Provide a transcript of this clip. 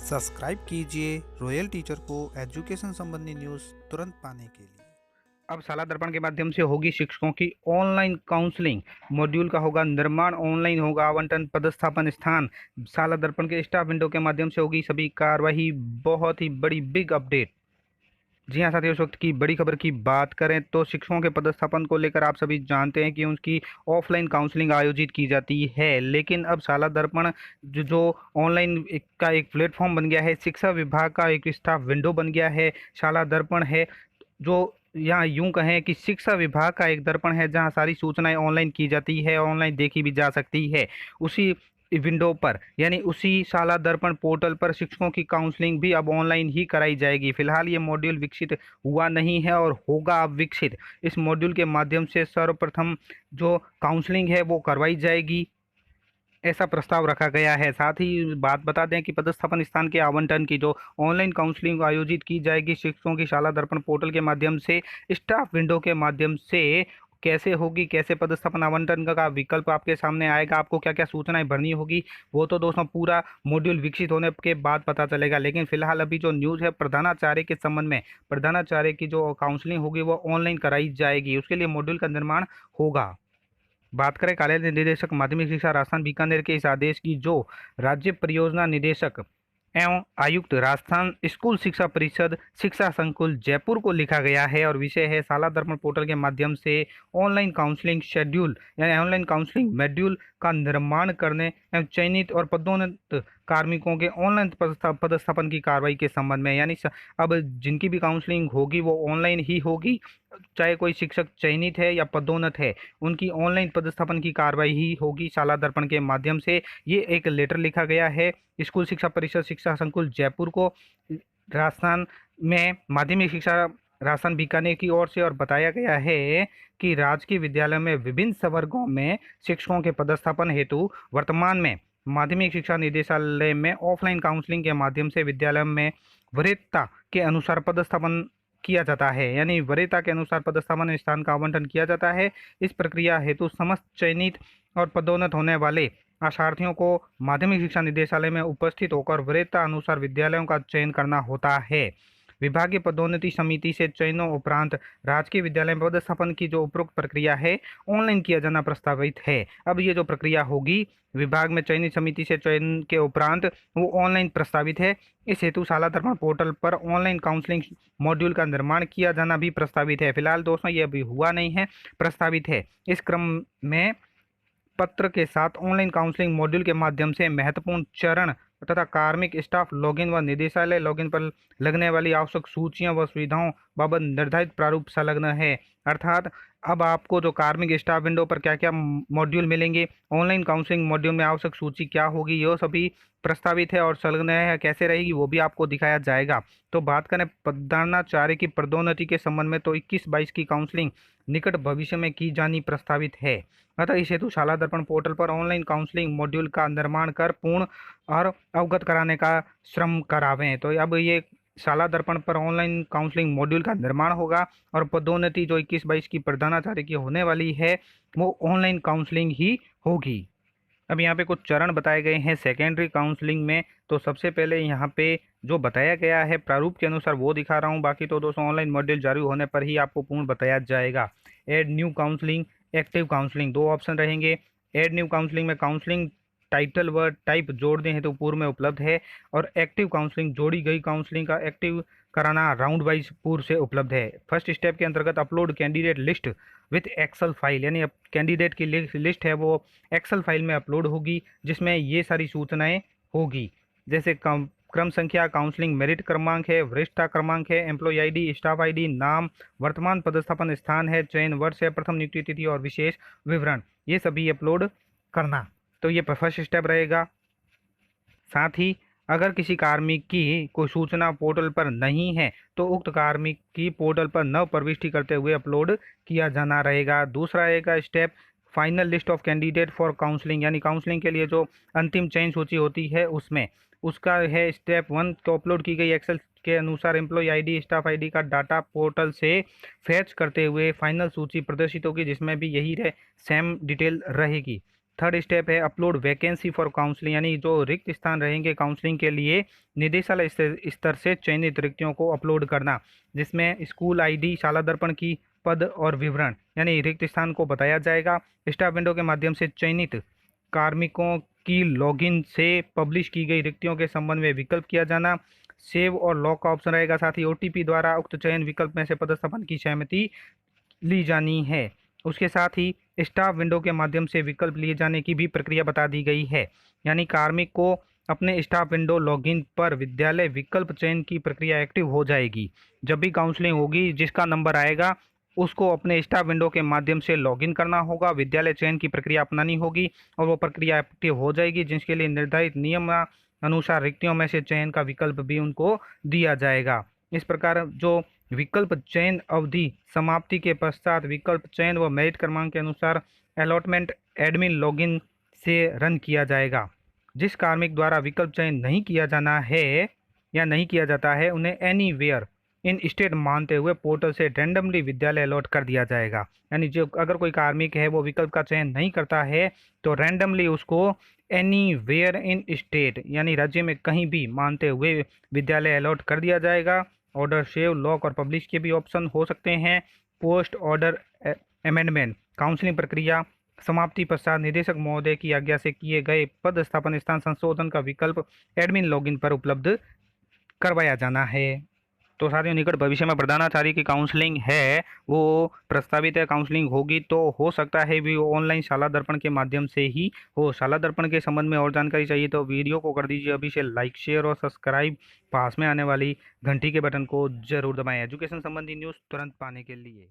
Subscribe कीजिए royal teacher को education संबंधी न्यूज़ तुरंत पाने के लिए। अब शाला दर्पण के माध्यम से होगी शिक्षकों की ऑनलाइन काउंसलिंग। मॉड्यूल का होगा निर्माण, ऑनलाइन होगा आवंटन, पदस्थापन स्थान। शाला दर्पण के स्टाफ विंडो के माध्यम से होगी सभी कार्यवाही। बहुत ही बड़ी बिग अपडेट। जी हाँ साथियों, इस वक्त की बड़ी खबर की बात करें तो शिक्षकों के पदस्थापन को लेकर आप सभी जानते हैं कि उनकी ऑफलाइन काउंसलिंग आयोजित की जाती है, लेकिन अब शाला दर्पण जो ऑनलाइन का एक प्लेटफॉर्म बन गया है, शिक्षा विभाग का एक स्टाफ विंडो बन गया है, शाला दर्पण है जो यहाँ यूं कहें कि शिक्षा विभाग का एक दर्पण है जहाँ सारी सूचनाएं ऑनलाइन की जाती है, ऑनलाइन देखी भी जा सकती है। उसी विंडो पर यानी उसी शाला दर्पण पोर्टल पर शिक्षकों की काउंसलिंग भी अब ऑनलाइन ही कराई जाएगी। फिलहाल ये मॉड्यूल विकसित हुआ नहीं है और होगा अब विकसित। इस मॉड्यूल के माध्यम से सर्वप्रथम जो काउंसलिंग है वो करवाई जाएगी, ऐसा प्रस्ताव रखा गया है। साथ ही बात बता दें कि पदस्थापन स्थान के आवंटन की जो ऑनलाइन काउंसलिंग आयोजित की जाएगी शिक्षकों की शाला दर्पण पोर्टल के माध्यम से, स्टाफ विंडो के माध्यम से कैसे होगी, कैसे पदस्थापन आवंटन का विकल्प आपके सामने आएगा, आपको क्या क्या सूचनाएं भरनी होगी, वो तो दोस्तों पूरा मॉड्यूल विकसित होने के बाद पता चलेगा। लेकिन फिलहाल अभी जो न्यूज़ है प्रधानाचार्य के संबंध में, प्रधानाचार्य की जो काउंसलिंग होगी वो ऑनलाइन कराई जाएगी, उसके लिए मॉड्यूल का निर्माण होगा। बात करें कार्यालय निदेशक माध्यमिक शिक्षा राजस्थान बीकानेर के इस आदेश की, जो राज्य परियोजना निदेशक एवं आयुक्त राजस्थान स्कूल शिक्षा परिषद शिक्षा संकुल जयपुर को लिखा गया है और विषय है शाला दर्पण पोर्टल के माध्यम से ऑनलाइन काउंसलिंग शेड्यूल यानी ऑनलाइन काउंसलिंग मॉड्यूल का निर्माण करने एवं चयनित और पदोन्नत कार्मिकों के ऑनलाइन पदस्थापन की कार्रवाई के संबंध में। यानी अब जिनकी भी काउंसलिंग होगी वो ऑनलाइन ही होगी, चाहे कोई शिक्षक चयनित है या पदोन्नत है, उनकी ऑनलाइन पदस्थापन की कार्रवाई ही होगी शाला दर्पण के माध्यम से। ये एक लेटर लिखा गया है स्कूल शिक्षा परिषद शिक्षा संकुल जयपुर को राजस्थान में माध्यमिक शिक्षा राजस्थान बीकानेर की ओर से, और बताया गया है कि राजकीय विद्यालय में विभिन्न संवर्गों में शिक्षकों के पदस्थापन हेतु वर्तमान में माध्यमिक शिक्षा निदेशालय में ऑफलाइन काउंसलिंग के माध्यम से विद्यालय में वरीयता के अनुसार पदस्थापन किया जाता है, यानी वरीयता के अनुसार पदस्थापन स्थान का आवंटन किया जाता है। इस प्रक्रिया हेतु समस्त चयनित और पदोन्नत होने वाले अभ्यर्थियों को माध्यमिक शिक्षा निदेशालय में उपस्थित होकर वरीयता अनुसार विद्यालयों का चयन करना होता है। विभागीय पदोन्नति समिति से चयनों उपरांत राजकीय विद्यालय में पदस्थापन की जो उपरोक्त प्रक्रिया है ऑनलाइन किया जाना प्रस्तावित है। अब ये जो प्रक्रिया होगी विभाग में चयनित समिति से चयन के उपरांत वो ऑनलाइन प्रस्तावित है। इस हेतु शाला दर्पण पोर्टल पर ऑनलाइन काउंसलिंग मॉड्यूल का निर्माण किया जाना भी प्रस्तावित है। फिलहाल दोस्तों ये अभी हुआ नहीं है, प्रस्तावित है। इस क्रम में पत्र के साथ ऑनलाइन काउंसलिंग मॉड्यूल के माध्यम से महत्वपूर्ण चरण तथा कार्मिक स्टाफ लॉगिन व निदेशालय लॉगिन पर लगने वाली आवश्यक सूचियां व सुविधाओं बाबत निर्धारित प्रारूप संलग्न है। अर्थात अब आपको जो कार्मिक स्टाफ विंडो पर क्या क्या मॉड्यूल मिलेंगे, ऑनलाइन काउंसलिंग मॉड्यूल में आवश्यक सूची क्या होगी, यह सभी प्रस्तावित है और संलग्न है। कैसे रहेगी वो भी आपको दिखाया जाएगा। तो बात करें प्रधानाचार्य की पदोन्नति के संबंध में तो 21-22 की काउंसलिंग निकट भविष्य में की जानी प्रस्तावित है। अतः इस हेतु शाला दर्पण पोर्टल पर ऑनलाइन काउंसलिंग मॉड्यूल का निर्माण कर पूर्ण और अवगत कराने का श्रम करावें। तो अब ये शाला दर्पण पर ऑनलाइन काउंसलिंग मॉड्यूल का निर्माण होगा और पदोन्नति जो 21-22 की प्रधानाचार्य की होने वाली है वो ऑनलाइन काउंसलिंग ही होगी। अब यहाँ पे कुछ चरण बताए गए हैं सेकेंडरी काउंसलिंग में। तो सबसे पहले यहाँ पे जो बताया गया है प्रारूप के अनुसार वो दिखा रहा हूँ, बाकी तो दोस्तों ऑनलाइन मॉड्यूल जारी होने पर ही आपको पूर्ण बताया जाएगा। Add new counselling, active counselling, दो ऑप्शन रहेंगे। एड न्यू काउंसलिंग में काउंसलिंग टाइटल व टाइप जोड़ने हैं तो पूर्व में उपलब्ध है, और एक्टिव काउंसलिंग जोड़ी गई काउंसलिंग का एक्टिव कराना राउंड वाइज पूर्व से उपलब्ध है। फर्स्ट स्टेप के अंतर्गत upload candidate list with Excel file, यानी कैंडिडेट की लिस्ट है वो एक्सेल फाइल में अपलोड होगी, जिसमें ये सारी सूचनाएं होगी जैसे क्रम संख्या, काउंसलिंग मेरिट क्रमांक है, वरिष्ठता क्रमांक है, एम्प्लॉय आईडी, स्टाफ आईडी, नाम, वर्तमान पदस्थापन स्थान है, चयन वर्ष है, प्रथम नियुक्ति तिथि और विशेष विवरण, ये सभी अपलोड करना। तो ये फर्स्ट स्टेप रहेगा। साथ ही अगर किसी कार्मिक की कोई सूचना पोर्टल पर नहीं है तो उक्त कार्मिक की पोर्टल पर नव प्रविष्टि करते हुए अपलोड किया जाना रहेगा। दूसरा रहेगा step final list of candidate for counselling, यानी काउंसलिंग के लिए जो अंतिम चयन सूची होती है उसमें उसका है स्टेप 1, तो अपलोड की गई एक्सेल के अनुसार एम्प्लॉय आईडी, स्टाफ आईडी का डाटा पोर्टल से फैच करते हुए फाइनल सूची प्रदर्शित होगी, जिसमें भी यही सेम डिटेल रहेगी। थर्ड स्टेप है अपलोड वैकेंसी फॉर काउंसलिंग, यानी जो रिक्त स्थान रहेंगे काउंसलिंग के लिए निदेशालय स्तर से चयनित रिक्तियों को अपलोड करना, जिसमें स्कूल आईडी, शाला दर्पण की पद और विवरण यानी रिक्त स्थान को बताया जाएगा। स्टाफ विंडो के माध्यम से चयनित कार्मिकों की लॉगिन से पब्लिश की गई रिक्तियों के संबंध में विकल्प किया जाना, सेव और लॉक का ऑप्शन रहेगा। साथ ही ओटीपी द्वारा उक्त चयन विकल्प में से पदस्थापन की सहमति ली जानी है। उसके साथ ही स्टाफ विंडो के माध्यम से विकल्प लिए जाने की भी प्रक्रिया बता दी गई है, यानी कार्मिक को अपने स्टाफ विंडो लॉगिन पर विद्यालय विकल्प चयन की प्रक्रिया एक्टिव हो जाएगी। जब भी काउंसलिंग होगी, जिसका नंबर आएगा उसको अपने स्टाफ विंडो के माध्यम से लॉगिन करना होगा, विद्यालय चयन की प्रक्रिया अपनानी होगी और वो प्रक्रिया एक्टिव हो जाएगी, जिसके लिए निर्धारित नियम अनुसार रिक्तियों में से चयन का विकल्प भी उनको दिया जाएगा। इस प्रकार जो विकल्प चयन अवधि समाप्ति के पश्चात विकल्प चयन व मेरिट क्रमांक के अनुसार अलॉटमेंट एडमिन लॉगिन से रन किया जाएगा। जिस कार्मिक द्वारा विकल्प चयन नहीं किया जाना है या नहीं किया जाता है, उन्हें एनीवेयर इन स्टेट मानते हुए पोर्टल से रैंडमली विद्यालय अलॉट कर दिया जाएगा। यानी जो अगर कोई कार्मिक है वो विकल्प का चयन नहीं करता है तो रैंडमली उसको एनीवेयर इन स्टेट यानी राज्य में कहीं भी मानते हुए विद्यालय अलॉट कर दिया जाएगा। ऑर्डर, सेव, लॉक और पब्लिश के भी ऑप्शन हो सकते हैं। पोस्ट ऑर्डर अमेंडमेंट काउंसलिंग प्रक्रिया समाप्ति पश्चात निदेशक महोदय की आज्ञा से किए गए पद स्थापन स्थान संशोधन का विकल्प एडमिन लॉगिन पर उपलब्ध करवाया जाना है। तो साथियों, निकट भविष्य में प्रधानाचार्य की काउंसलिंग है वो प्रस्तावित है, काउंसलिंग होगी तो हो सकता है भी ऑनलाइन शाला दर्पण के माध्यम से ही हो। शाला दर्पण के संबंध में और जानकारी चाहिए तो वीडियो को कर दीजिए अभी से लाइक, शेयर और सब्सक्राइब। पास में आने वाली घंटी के बटन को जरूर दबाएं एजुकेशन संबंधी न्यूज़ तुरंत पाने के लिए।